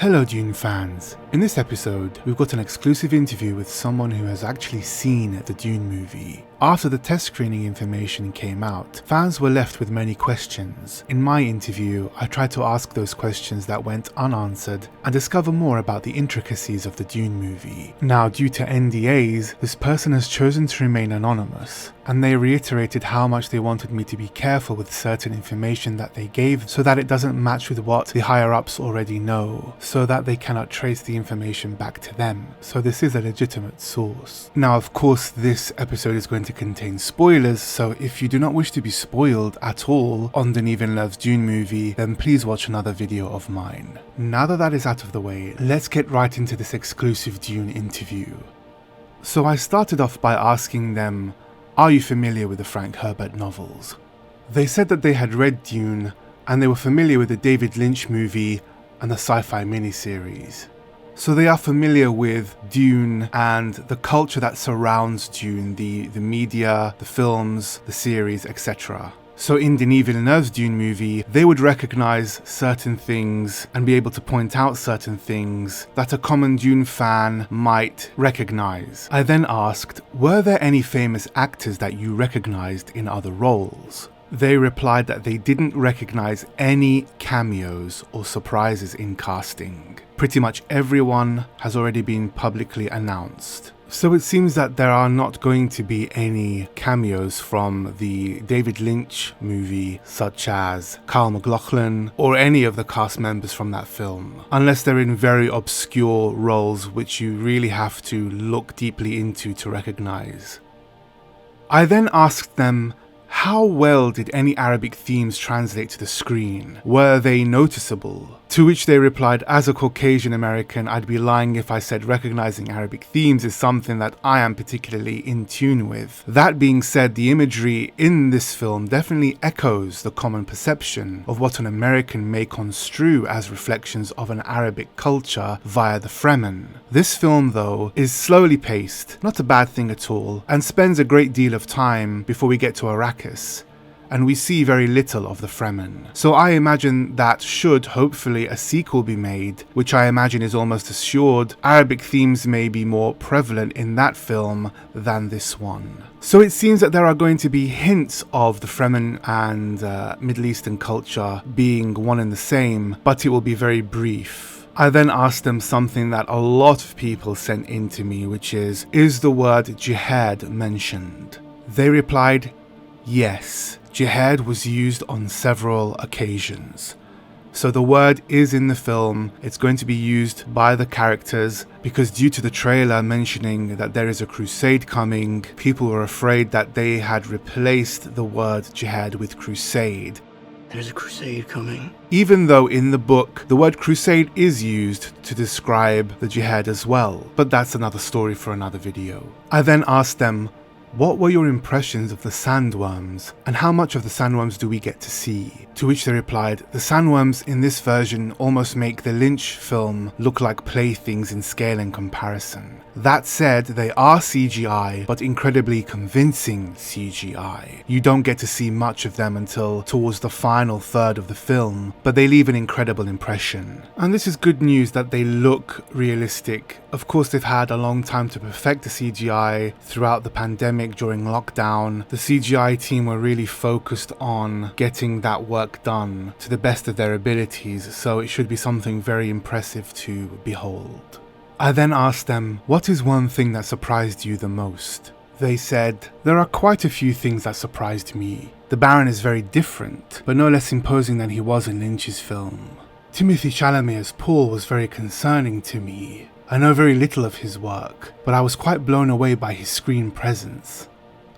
Hello Dune fans, in this episode we've got an exclusive interview with someone who has actually seen the Dune movie. After the test screening information came out, fans were left with many questions. In my interview, I tried to ask those questions that went unanswered and discover more about the intricacies of the Dune movie. Now, due to NDAs, this person has chosen to remain anonymous, and they reiterated how much they wanted me to be careful with certain information that they gave so that it doesn't match with what the higher-ups already know, so that they cannot trace the information back to them. So this is a legitimate source. Now, of course, this episode is going to contain spoilers, so if you do not wish to be spoiled at all on Denis Villeneuve's Dune movie, then please watch another video of mine. Now that is out of the way, let's get right into this exclusive Dune interview. So I started off by asking them, are you familiar with the Frank Herbert novels? They said that they had read Dune, and they were familiar with the David Lynch movie and the sci-fi miniseries. So they are familiar with Dune and the culture that surrounds Dune, the media, the films, the series, etc. So in Denis Villeneuve's Dune movie, they would recognize certain things and be able to point out certain things that a common Dune fan might recognize. I then asked, were there any famous actors that you recognized in other roles? They replied that they didn't recognize any cameos or surprises in casting. Pretty much everyone has already been publicly announced. So it seems that there are not going to be any cameos from the David Lynch movie, such as Kyle MacLachlan or any of the cast members from that film, unless they're in very obscure roles which you really have to look deeply into to recognize. I then asked them, how well did any Arabic themes translate to the screen? Were they noticeable? To which they replied, as a Caucasian American, I'd be lying if I said recognizing Arabic themes is something that I am particularly in tune with. That being said, the imagery in this film definitely echoes the common perception of what an American may construe as reflections of an Arabic culture via the Fremen. This film, though, is slowly paced, not a bad thing at all, and spends a great deal of time before we get to Arrakis, and we see very little of the Fremen. So I imagine that should hopefully a sequel be made, which I imagine is almost assured, Arabic themes may be more prevalent in that film than this one. So it seems that there are going to be hints of the Fremen and Middle Eastern culture being one and the same, but it will be very brief. I then asked them something that a lot of people sent in to me, which is the word jihad mentioned? They replied, yes. Jihad was used on several occasions. So the word is in the film, it's going to be used by the characters because due to the trailer mentioning that there is a crusade coming, people were afraid that they had replaced the word jihad with crusade. There's a crusade coming. Even though in the book, the word crusade is used to describe the jihad as well, but that's another story for another video. I then asked them, what were your impressions of the sandworms, and how much of the sandworms do we get to see? To which they replied, the sandworms in this version almost make the Lynch film look like playthings in scale and comparison. That said, they are CGI, but incredibly convincing CGI. You don't get to see much of them until towards the final third of the film, but they leave an incredible impression. And this is good news that they look realistic. Of course, they've had a long time to perfect the CGI throughout the pandemic during lockdown. The CGI team were really focused on getting that work done to the best of their abilities, so it should be something very impressive to behold. I then asked them, what is one thing that surprised you the most? They said, there are quite a few things that surprised me. The Baron is very different, but no less imposing than he was in Lynch's film. Timothee Chalamet as Paul was very concerning to me. I know very little of his work, but I was quite blown away by his screen presence.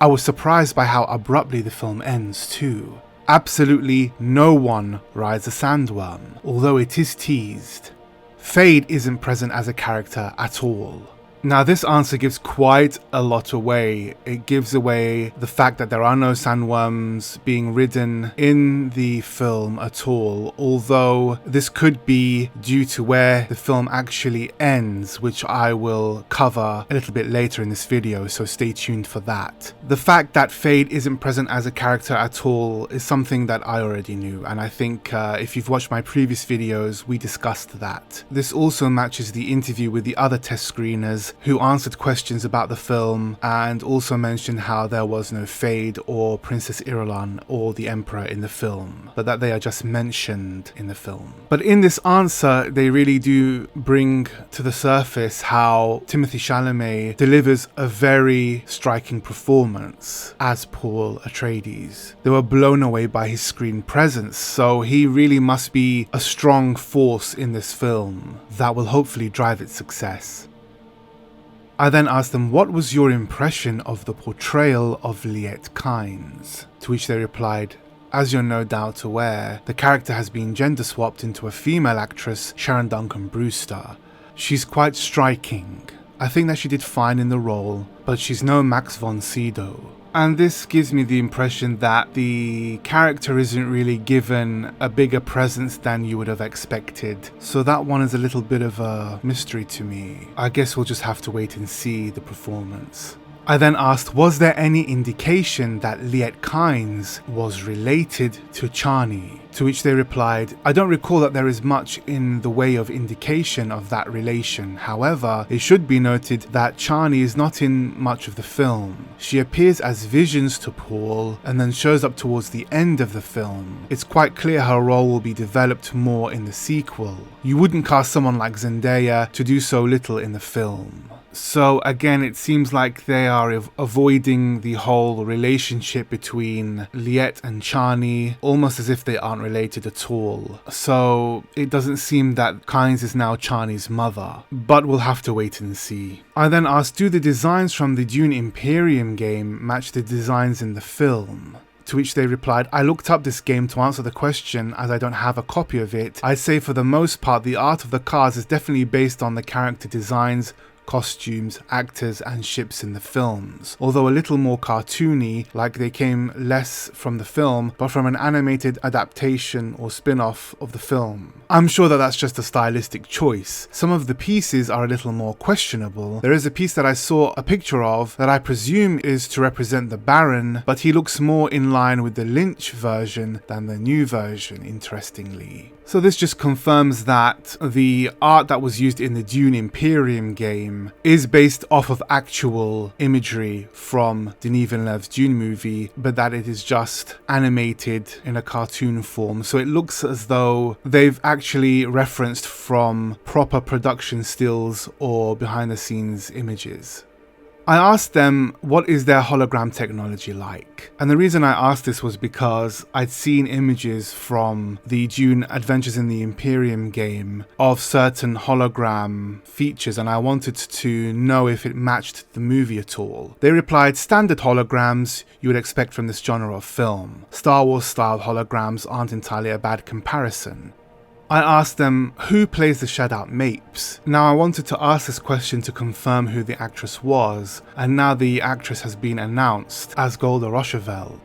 I was surprised by how abruptly the film ends too. Absolutely no one rides a sandworm, although it is teased. Fade isn't present as a character at all. Now this answer gives quite a lot away. It gives away the fact that there are no sandworms being ridden in the film at all, although this could be due to where the film actually ends, which I will cover a little bit later in this video, so stay tuned for that. The fact that Fade isn't present as a character at all is something that I already knew, and I think if you've watched my previous videos, we discussed that. This also matches the interview with the other test screeners who answered questions about the film and also mentioned how there was no Fade or Princess Irulan or the Emperor in the film, but that they are just mentioned in the film. But in this answer, they really do bring to the surface how Timothee Chalamet delivers a very striking performance as Paul Atreides. They were blown away by his screen presence, so he really must be a strong force in this film that will hopefully drive its success. I then asked them, what was your impression of the portrayal of Liet Kynes? To which they replied, as you're no doubt aware, the character has been gender swapped into a female actress, Sharon Duncan Brewster. She's quite striking. I think that she did fine in the role, but she's no Max von Sydow. And this gives me the impression that the character isn't really given a bigger presence than you would have expected. So that one is a little bit of a mystery to me. I guess we'll just have to wait and see the performance. I then asked, was there any indication that Liet Kynes was related to Chani? To which they replied, I don't recall that there is much in the way of indication of that relation. However, it should be noted that Chani is not in much of the film. She appears as visions to Paul and then shows up towards the end of the film. It's quite clear her role will be developed more in the sequel. You wouldn't cast someone like Zendaya to do so little in the film. So again, it seems like they are avoiding the whole relationship between Liet and Chani, almost as if they aren't related at all. So it doesn't seem that Kynes is now Chani's mother, but we'll have to wait and see. I then asked, do the designs from the Dune Imperium game match the designs in the film? To which they replied, I looked up this game to answer the question as I don't have a copy of it. I'd say for the most part the art of the cars is definitely based on the character designs, costumes, actors and ships in the films, although a little more cartoony, like they came less from the film but from an animated adaptation or spin-off of the film. I'm sure that that's just a stylistic choice. Some of the pieces are a little more questionable. There is a piece that I saw a picture of that I presume is to represent the Baron, but he looks more in line with the Lynch version than the new version, interestingly. So this just confirms that the art that was used in the Dune Imperium game is based off of actual imagery from Denis Villeneuve's Dune movie, but that it is just animated in a cartoon form. So it looks as though they've actually referenced from proper production stills or behind the scenes images. I asked them, what is their hologram technology like? And the reason I asked this was because I'd seen images from the Dune Adventures in the Imperium game of certain hologram features, and I wanted to know if it matched the movie at all. They replied, standard holograms you would expect from this genre of film. Star Wars style holograms aren't entirely a bad comparison. I asked them, who plays the Shadout Mapes? Now I wanted to ask this question to confirm who the actress was, and now the actress has been announced as Golda Rochevelle.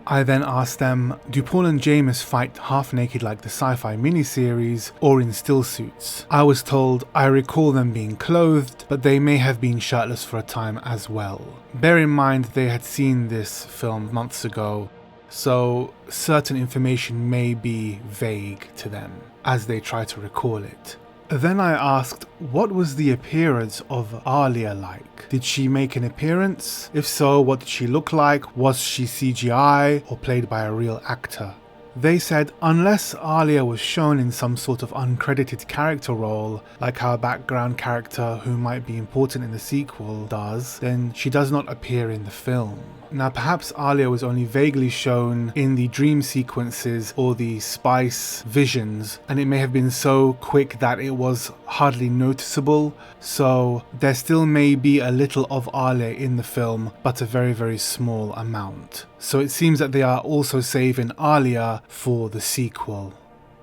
I then asked them, do Paul and Jamis fight half naked like the sci-fi miniseries or in still suits? I was told, I recall them being clothed, but they may have been shirtless for a time as well. Bear in mind they had seen this film months ago, so certain information may be vague to them as they try to recall it. Then I asked, what was the appearance of Alia like? Did she make an appearance? If so, what did she look like? Was she CGI or played by a real actor? They said unless Alia was shown in some sort of uncredited character role, like how a background character who might be important in the sequel does, then she does not appear in the film. Now perhaps Alia was only vaguely shown in the dream sequences or the spice visions, and it may have been so quick that it was hardly noticeable, so there still may be a little of Alia in the film, but a very, very small amount. So it seems that they are also saving Alia for the sequel.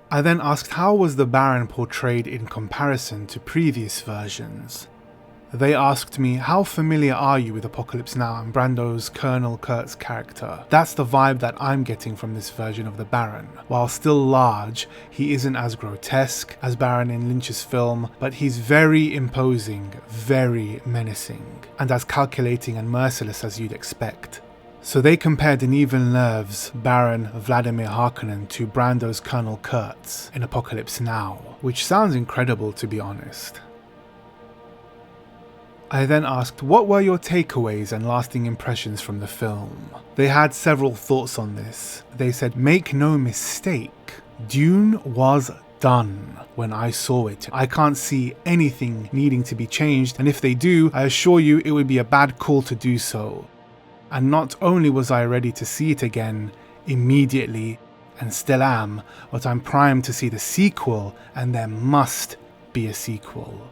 I then asked, how was the Baron portrayed in comparison to previous versions? They asked me, how familiar are you with Apocalypse Now and Brando's Colonel Kurt's character? That's the vibe that I'm getting from this version of the Baron. While still large, he isn't as grotesque as Baron in Lynch's film, but he's very imposing, very menacing, and as calculating and merciless as you'd expect. So they compared Denis Villeneuve's Baron Vladimir Harkonnen to Brando's Colonel Kurtz in Apocalypse Now, which sounds incredible to be honest. I then asked, what were your takeaways and lasting impressions from the film? They had several thoughts on this. They said, make no mistake, Dune was done when I saw it. I can't see anything needing to be changed, and if they do, I assure you it would be a bad call to do so. And not only was I ready to see it again immediately, and still am, but I'm primed to see the sequel, and there must be a sequel.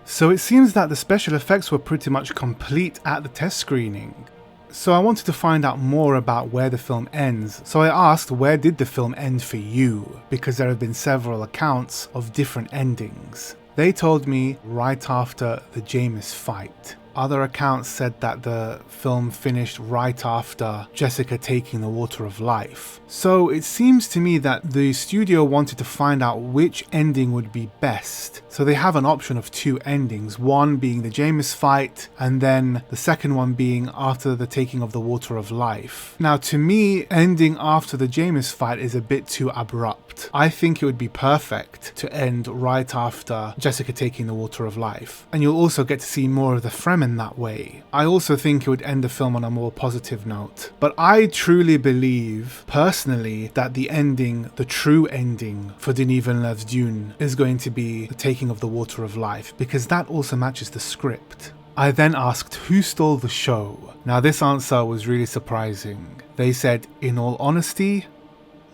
So it seems that the special effects were pretty much complete at the test screening. So I wanted to find out more about where the film ends, so I asked, where did the film end for you? Because there have been several accounts of different endings. They told me right after the Jamis fight. Other accounts said that the film finished right after Jessica taking the Water of Life. So it seems to me that the studio wanted to find out which ending would be best. So they have an option of two endings, one being the Jamis fight, and then the second one being after the taking of the Water of Life. Now to me, ending after the Jamis fight is a bit too abrupt. I think it would be perfect to end right after Jessica taking the Water of Life. And you'll also get to see more of the Fremen that way. I also think it would end the film on a more positive note. But I truly believe, personally, that the ending, the true ending for Denis Villeneuve's Dune is going to be the taking of the Water of Life, because that also matches the script. I then asked who stole the show. Now this answer was really surprising. They said, in all honesty,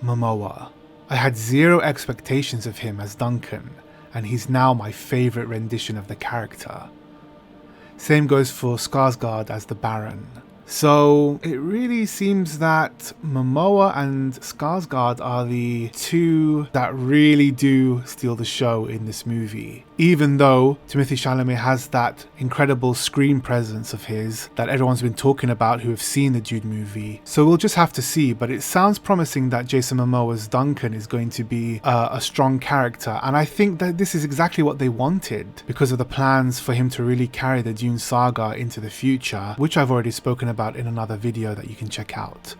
Momoa. I had zero expectations of him as Duncan, and he's now my favourite rendition of the character. Same goes for Skarsgård as the Baron. So it really seems that Momoa and Skarsgård are the two that really do steal the show in this movie. Even though Timothee Chalamet has that incredible screen presence of his that everyone's been talking about who have seen the Dune movie. So we'll just have to see, but it sounds promising that Jason Momoa's Duncan is going to be a strong character, and I think that this is exactly what they wanted because of the plans for him to really carry the Dune saga into the future, which I've already spoken about in another video that you can check out.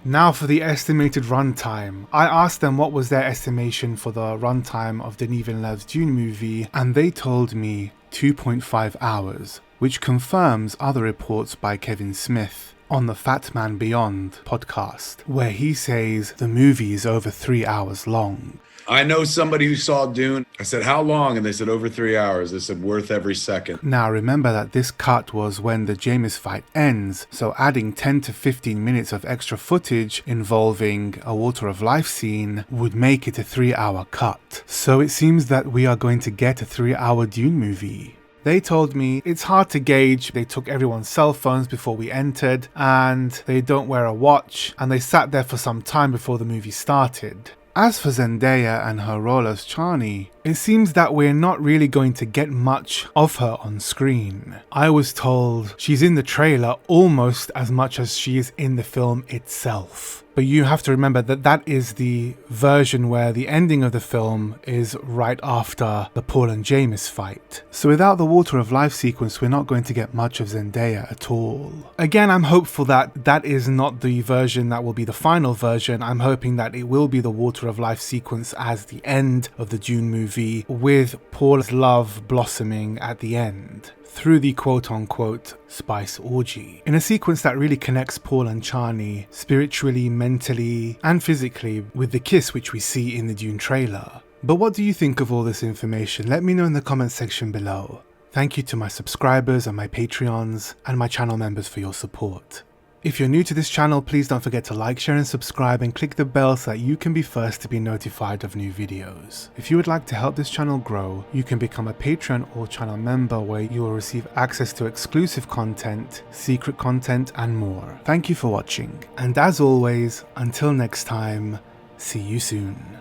Now for the estimated runtime. I asked them what was their estimation for the runtime of Denis Villeneuve's Dune movie, and they told me 2.5 hours, which confirms other reports by Kevin Smith on the Fat Man Beyond podcast, where he says the movie is over 3 hours long. I know somebody who saw Dune. I said, how long? And they said, over 3 hours. They said, worth every second. Now remember that this cut was when the Jamis fight ends, so adding 10 to 15 minutes of extra footage involving a Water of Life scene would make it a 3-hour cut. So it seems that we are going to get a 3-hour Dune movie. They told me it's hard to gauge. They took everyone's cell phones before we entered, and they don't wear a watch, and they sat there for some time before the movie started. As for Zendaya and her role as Chani, it seems that we're not really going to get much of her on screen. I was told she's in the trailer almost as much as she is in the film itself. But you have to remember that that is the version where the ending of the film is right after the Paul and Jamis fight. So without the Water of Life sequence, we're not going to get much of Zendaya at all. Again, I'm hopeful that that is not the version that will be the final version. I'm hoping that it will be the Water of Life sequence as the end of the Dune movie, with Paul's love blossoming at the end through the quote-unquote spice orgy, in a sequence that really connects Paul and Chani spiritually, mentally, and physically with the kiss which we see in the Dune trailer. But what do you think of all this information? Let me know in the comments section below. Thank you to my subscribers and my Patreons and my channel members for your support. If you're new to this channel, please don't forget to like, share and subscribe, and click the bell so that you can be first to be notified of new videos. If you would like to help this channel grow, you can become a Patreon or channel member where you will receive access to exclusive content, secret content, and more. Thank you for watching, and as always, until next time, see you soon.